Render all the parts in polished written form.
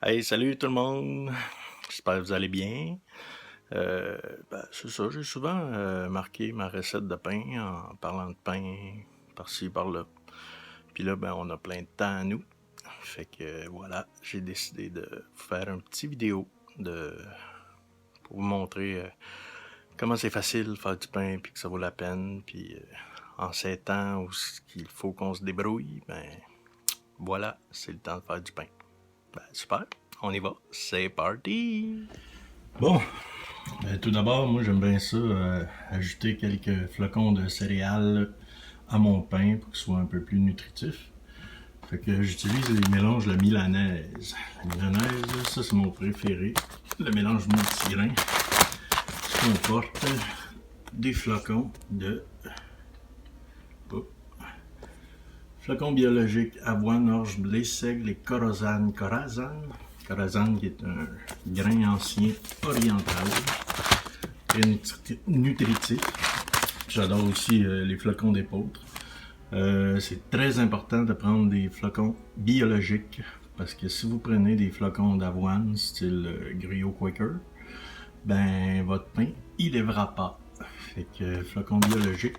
Hey, salut tout le monde! J'espère que vous allez bien. C'est ça, j'ai souvent marqué ma recette de pain en parlant de pain par-ci, par-là. Puis là, on a plein de temps à nous. Fait que voilà, j'ai décidé de vous faire un petit vidéo pour vous montrer comment c'est facile de faire du pain puis que ça vaut la peine. Puis en ces temps où il faut qu'on se débrouille, voilà, c'est le temps de faire du pain. Super, on y va, c'est parti! Bon, tout d'abord, moi j'aime bien ça, ajouter quelques flocons de céréales à mon pain pour qu'il soit un peu plus nutritif. Fait que j'utilise les mélanges de milanaise. La milanaise, ça c'est mon préféré. Le mélange multigrain. Ce comporte des flocons de flocons biologiques, avoine, orge, blé, seigle et corazane. Corazane qui est un grain ancien oriental. Très nutritif. J'adore aussi les flocons d'épeautre. C'est très important de prendre des flocons biologiques parce que si vous prenez des flocons d'avoine style griot Quaker, votre pain il lèvera pas. Fait que flocons biologiques.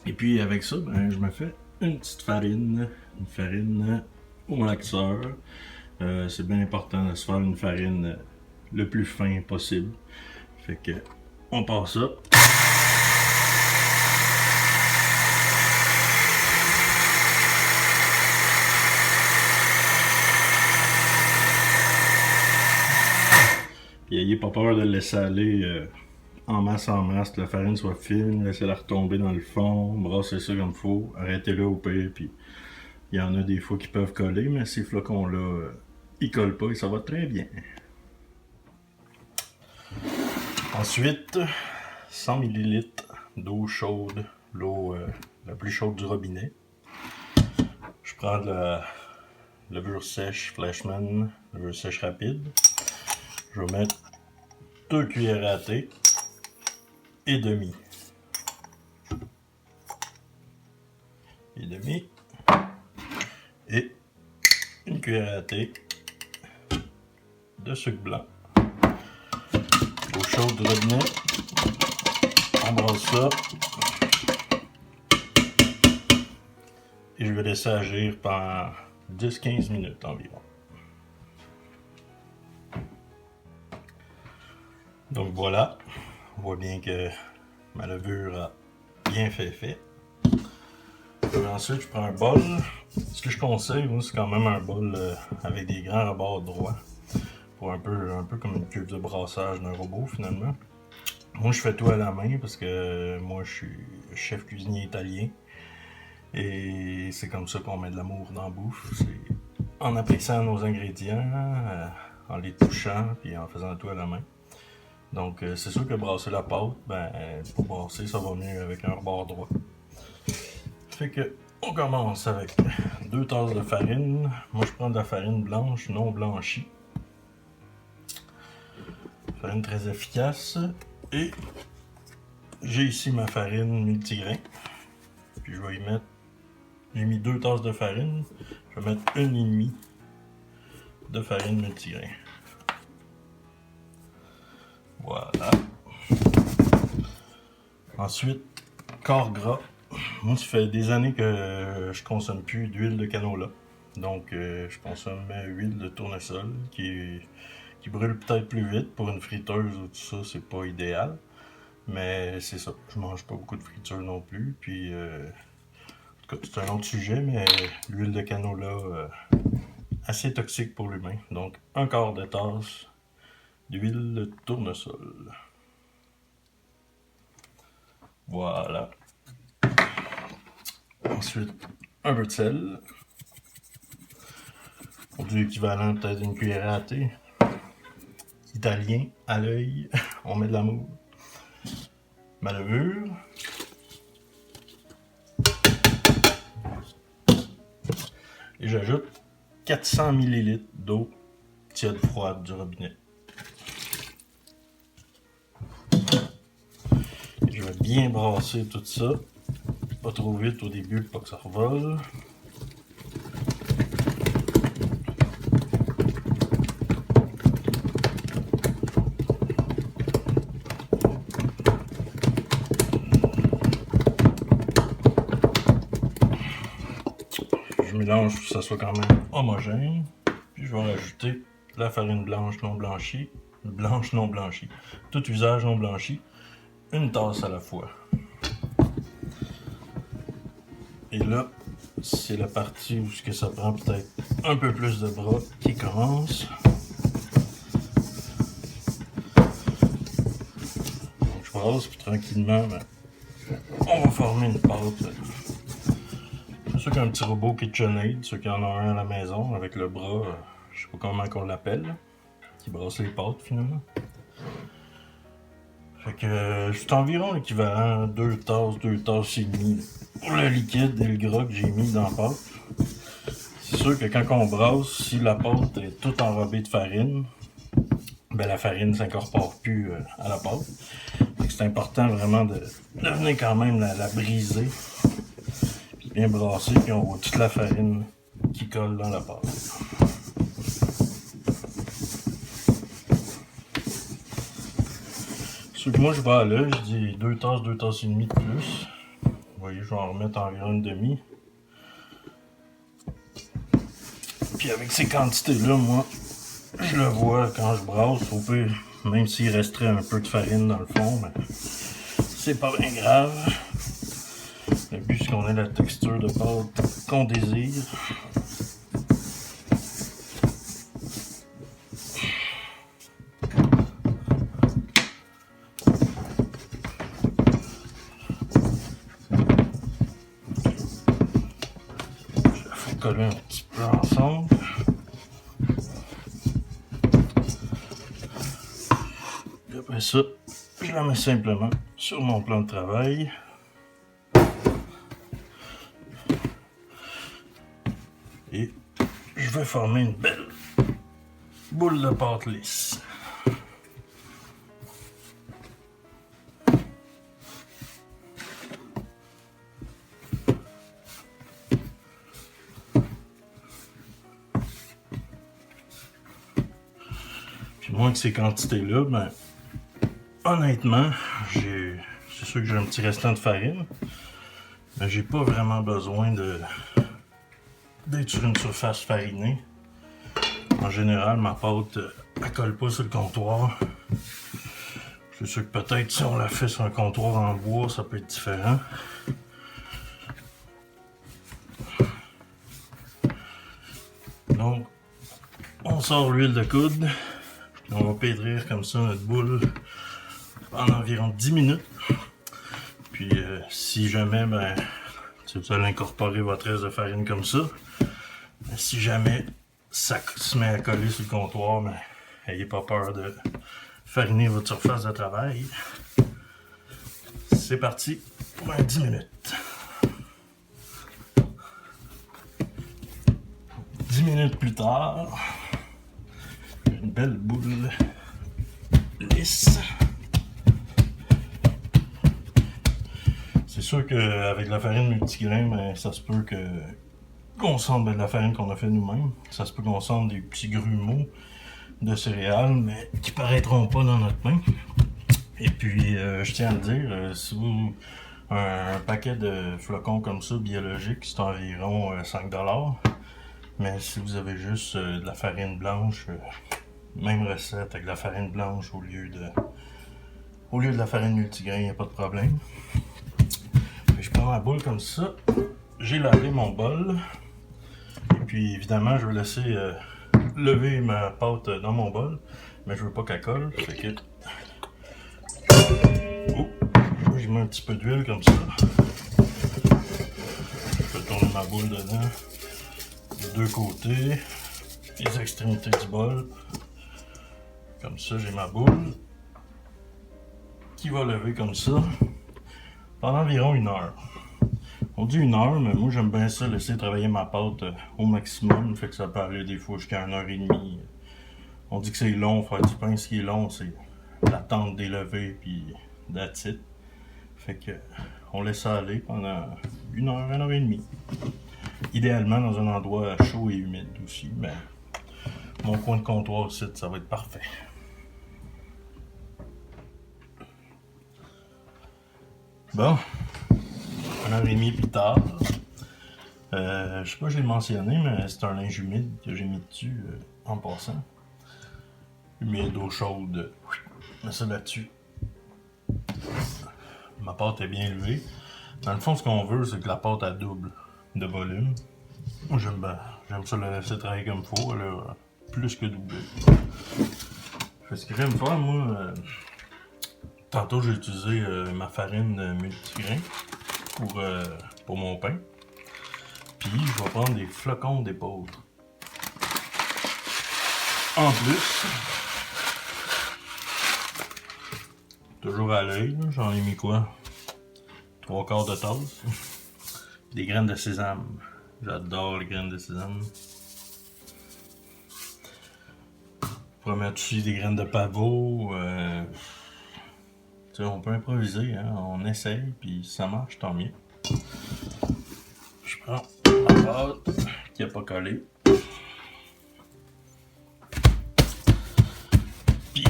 Et puis avec ça, je me fais une petite farine, une farine au laxeur. C'est bien important de se faire une farine le plus fin possible. Fait que on passe ça. Puis n'ayez pas peur de le laisser aller en masse, que la farine soit fine, laissez-la retomber dans le fond, brassez ça comme il faut, arrêtez-le au pire, puis il y en a des fois qui peuvent coller, mais ces flocons-là, ils collent pas et ça va très bien. Ensuite, 100 ml d'eau chaude, l'eau la plus chaude du robinet. Je prends de la levure sèche Fleshman, levure sèche rapide. Je vais mettre 2 cuillères à thé et demi. Et une cuillère à thé de sucre blanc. Eau chaude du robinet. On brasse ça. Et je vais laisser agir pendant 10-15 minutes environ. Donc voilà, on voit bien que ma levure a bien fait. Ensuite, je prends un bol. Ce que je conseille, c'est quand même un bol avec des grands rebords droits. Pour un peu comme une cuve de brassage d'un robot finalement. Moi, je fais tout à la main parce que moi, je suis chef cuisinier italien. Et c'est comme ça qu'on met de l'amour dans la bouffe. C'est en appréciant nos ingrédients, en les touchant, puis en faisant tout à la main. Donc, c'est sûr que brasser la pâte, pour brasser, ça va mieux avec un rebord droit. Fait que, on commence avec 2 tasses de farine. Moi, je prends de la farine blanche, non blanchie. Farine très efficace. Et j'ai ici ma farine multigrain. Puis je vais y mettre. J'ai mis 2 tasses de farine. Je vais mettre 1,5 de farine multigrain. Voilà. Ensuite, corps gras. Moi, ça fait des années que je consomme plus d'huile de canola. Donc, je consomme huile de tournesol qui brûle peut-être plus vite. Pour une friteuse ou tout ça, c'est pas idéal. Mais c'est ça. Je mange pas beaucoup de friture non plus. Puis, en tout cas, c'est un autre sujet, mais l'huile de canola, assez toxique pour l'humain. Donc, un quart de tasse d'huile de tournesol. Voilà. Ensuite, un peu de sel. Pour du équivalent peut-être d'une cuillère à thé. Italien, à l'œil, on met de l'amour. Ma levure. Et j'ajoute 400 ml d'eau tiède froide du robinet. Et je vais bien brasser tout ça. Pas trop vite au début pour pas que ça revole. que ça soit quand même homogène. Puis je vais rajouter la farine blanche non blanchie, tout usage non blanchi, une tasse à la fois. Et là, c'est la partie où ce que ça prend peut-être un peu plus de bras qui commence. Donc je brasse, puis tranquillement, on va former une pâte. C'est sûr qu'il y a un petit robot KitchenAid, ceux qui en ont un à la maison, avec le bras, je sais pas comment qu'on l'appelle, qui brasse les pâtes finalement. Fait que c'est environ l'équivalent 2 tasses et demie pour le liquide et le gras que j'ai mis dans la pâte. C'est sûr que quand on brasse, si la pâte est toute enrobée de farine, ben la farine ne s'incorpore plus à la pâte. C'est important vraiment de venir quand même la briser, puis bien brasser, puis on voit toute la farine qui colle dans la pâte. Ce que moi je vais à l'œil, je dis 2 tasses et demie de plus. Vous voyez, je vais en remettre environ une demi. Puis avec ces quantités-là, moi, je le vois quand je brasse, au pire, même s'il resterait un peu de farine dans le fond, mais c'est pas bien grave. Le but, c'est qu'on ait la texture de pâte qu'on désire. Il faut coller un petit peu ensemble. Et après ça, je la mets simplement sur mon plan de travail. Et je vais former une belle boule de pâte lisse. Puis moi, avec ces quantités-là, ben, honnêtement, c'est sûr que j'ai un petit restant de farine, mais j'ai pas vraiment besoin d'être sur une surface farinée. En général, ma pâte, elle colle pas sur le comptoir. Je suis sûr que peut-être si on la fait sur un comptoir en bois, ça peut être différent. Donc, on sort l'huile de coude, puis on va pétrir comme ça notre boule pendant environ 10 minutes. Puis si jamais, vous allez incorporer votre reste de farine comme ça, si jamais ça se met à coller sur le comptoir, n'ayez pas peur de fariner votre surface de travail. C'est parti pour 10 minutes. 10 minutes plus tard, une belle boule lisse. C'est sûr qu'avec la farine multigrain, ça se peut qu'on sente de la farine qu'on a fait nous-mêmes. Ça se peut qu'on sente des petits grumeaux de céréales, mais qui paraîtront pas dans notre main. Et puis, je tiens à le dire, si vous un paquet de flocons comme ça, biologiques, c'est environ 5$. Mais si vous avez juste de la farine blanche, même recette avec de la farine blanche au lieu de la farine multigrain, il n'y a pas de problème. Puis je prends ma boule comme ça, j'ai lavé mon bol, et puis évidemment je vais laisser lever ma pâte dans mon bol, mais je veux pas qu'elle colle, fait que je mets un petit peu d'huile comme ça. Je peux tourner ma boule dedans, des deux côtés, les extrémités du bol. Comme ça, j'ai ma boule qui va lever comme ça pendant environ 1 heure. On dit 1 heure, mais moi j'aime bien ça, laisser travailler ma pâte au maximum, fait que ça peut aller des fois jusqu'à 1h30. On dit que c'est long, faire du pain, ce qui est long, c'est l'attente des levées, puis that's it. Fait que on laisse ça aller pendant 1 heure, 1h30. Idéalement dans un endroit chaud et humide aussi, mais mon coin de comptoir ici, ça va être parfait. Bon, 1h30 plus tard, Je sais pas si je l'ai mentionné, mais c'est un linge humide que j'ai mis dessus en passant. J'ai mis d'eau chaude, je mets ça là-dessus. Ma pâte est bien élevée. Dans le fond, ce qu'on veut, c'est que la pâte elle double de volume. Moi, j'aime ça la laisser travailler comme il faut, elle a plus que doublé. Ce que j'aime faire, moi, tantôt j'ai utilisé ma farine multigrain pour mon pain. Puis je vais prendre des flocons d'épeautre. En plus, toujours à l'œil, j'en ai mis quoi? 3/4 de tasse. Des graines de sésame. J'adore les graines de sésame. On pourrait mettre aussi des graines de pavot. On peut improviser, hein? On essaye, puis si ça marche, tant mieux. Je prends ma pâte qui n'a pas collé. Puis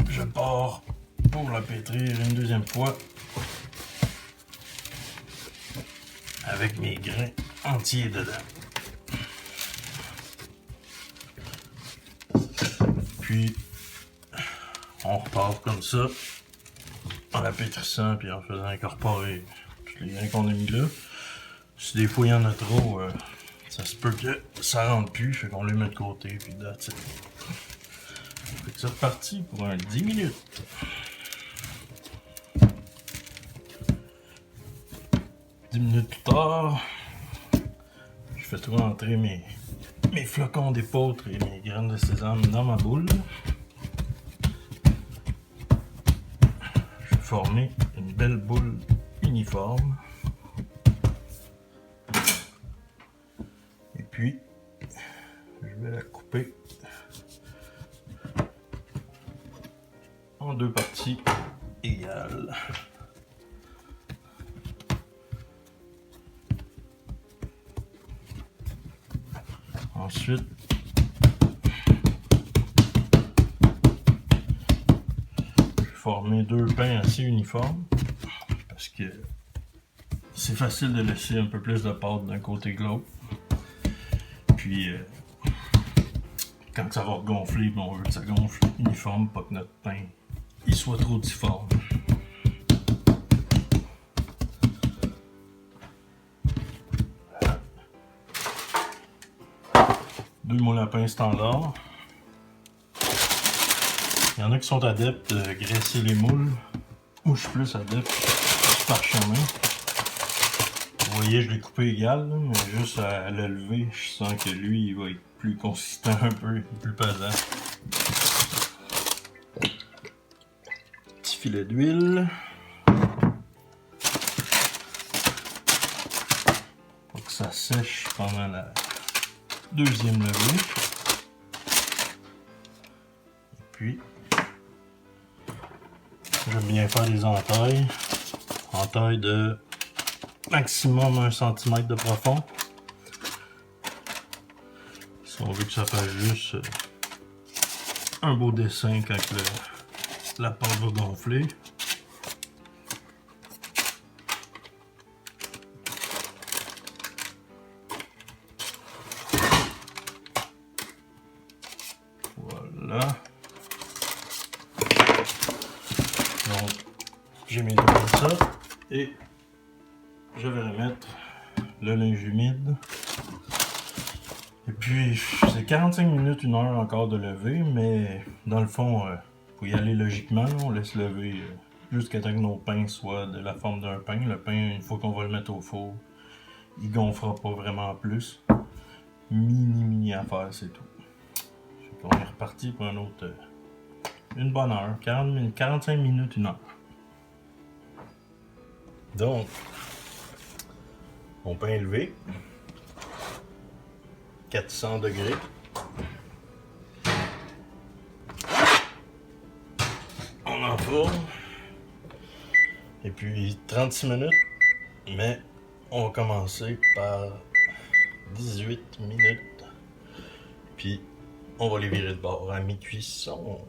je pars pour la pétrir une deuxième fois avec mes grains entiers dedans. Puis on repart comme ça en la pétrissant puis en faisant incorporer tous les grains qu'on a mis là. Si des fois il y en a trop, ça se peut que ça rentre plus, fait qu'on les met de côté puis that's it. Fait que c'est reparti pour un 10 minutes. Minutes plus tard, je fais tout rentrer mes flocons d'épeautre et mes graines de sésame dans ma boule. Je vais former une belle boule uniforme. Et puis, je vais la couper en 2 parties égales. Ensuite, je vais former 2 pains assez uniformes parce que c'est facile de laisser un peu plus de pâte d'un côté que l'autre. Puis, quand ça va gonfler, on veut que ça gonfle uniforme, pas que notre pain il soit trop difforme. 2 moules à pain standard. Il y en a qui sont adeptes de graisser les moules. Moi, je suis plus adepte du parchemin. Vous voyez, je l'ai coupé égal, là, mais juste à le lever, je sens que lui, il va être plus consistant un peu, plus pesant. Petit filet d'huile. Pour que ça sèche pendant la deuxième levée. Et puis, j'aime bien faire des entailles. Entailles de maximum 1 cm de profond. Si on veut que ça fasse juste un beau dessin quand la pâte va gonfler. Voilà. Donc, j'ai mis comme ça et je vais remettre le linge humide. Et puis, c'est 45 minutes, 1 heure encore de lever, mais dans le fond, faut y aller logiquement. On laisse lever jusqu'à temps que nos pains soient de la forme d'un pain. Le pain, une fois qu'on va le mettre au four, il gonflera pas vraiment plus. Mini affaire, c'est tout. On est reparti pour un autre, une bonne heure, 45 minutes, 1 heure. Donc, mon pain élevé, 400 degrés. On enfourne. Et puis 36 minutes, mais on va commencer par 18 minutes. Puis on va les virer de bord à mi-cuisson.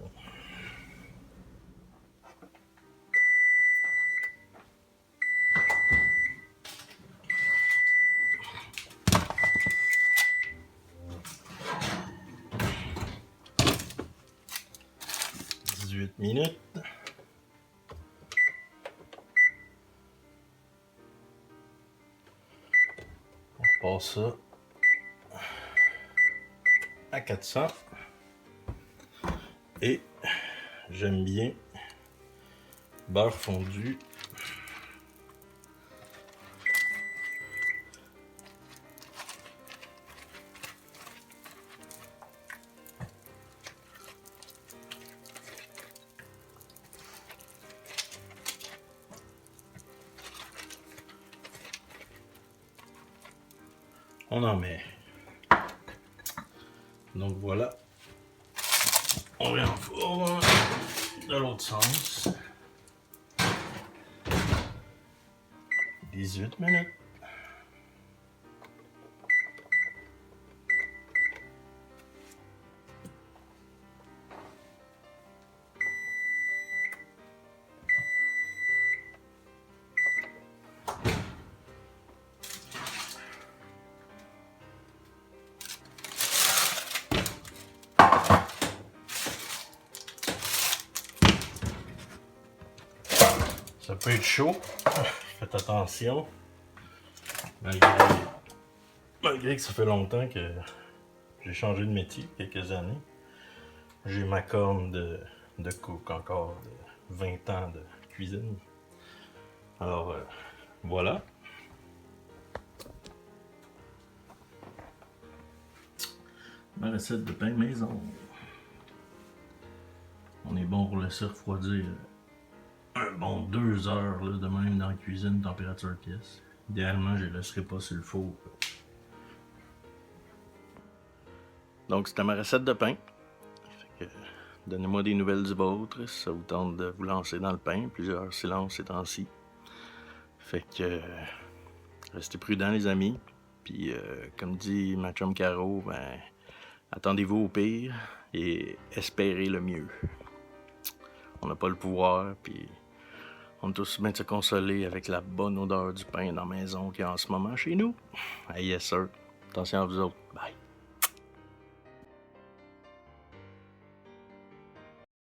18 minutes. On passe ça à 400. Et j'aime bien beurre fondu. On en met. Donc voilà. On réenfourne de l'autre sens. 18 minutes. Ça peut être chaud, faites attention, malgré que ça fait longtemps que j'ai changé de métier, quelques années. J'ai ma corne de cook encore, de 20 ans de cuisine. Alors voilà. Ma recette de pain maison. On est bon pour laisser refroidir un bon 2 heures là, de même dans la cuisine, température pièce. Idéalement, je ne les laisserai pas sur le four. Donc, c'était ma recette de pain. Donnez-moi des nouvelles du vôtre si ça vous tente de vous lancer dans le pain. Plusieurs silences ces temps-ci. Fait que restez prudents, les amis. Puis, comme dit ma chum Caro, ben, attendez-vous au pire et espérez le mieux. On n'a pas le pouvoir, puis on est tous bien de se consoler avec la bonne odeur du pain dans la maison qu'il y a en ce moment chez nous. Hey, yes sir. Attention à vous autres. Bye.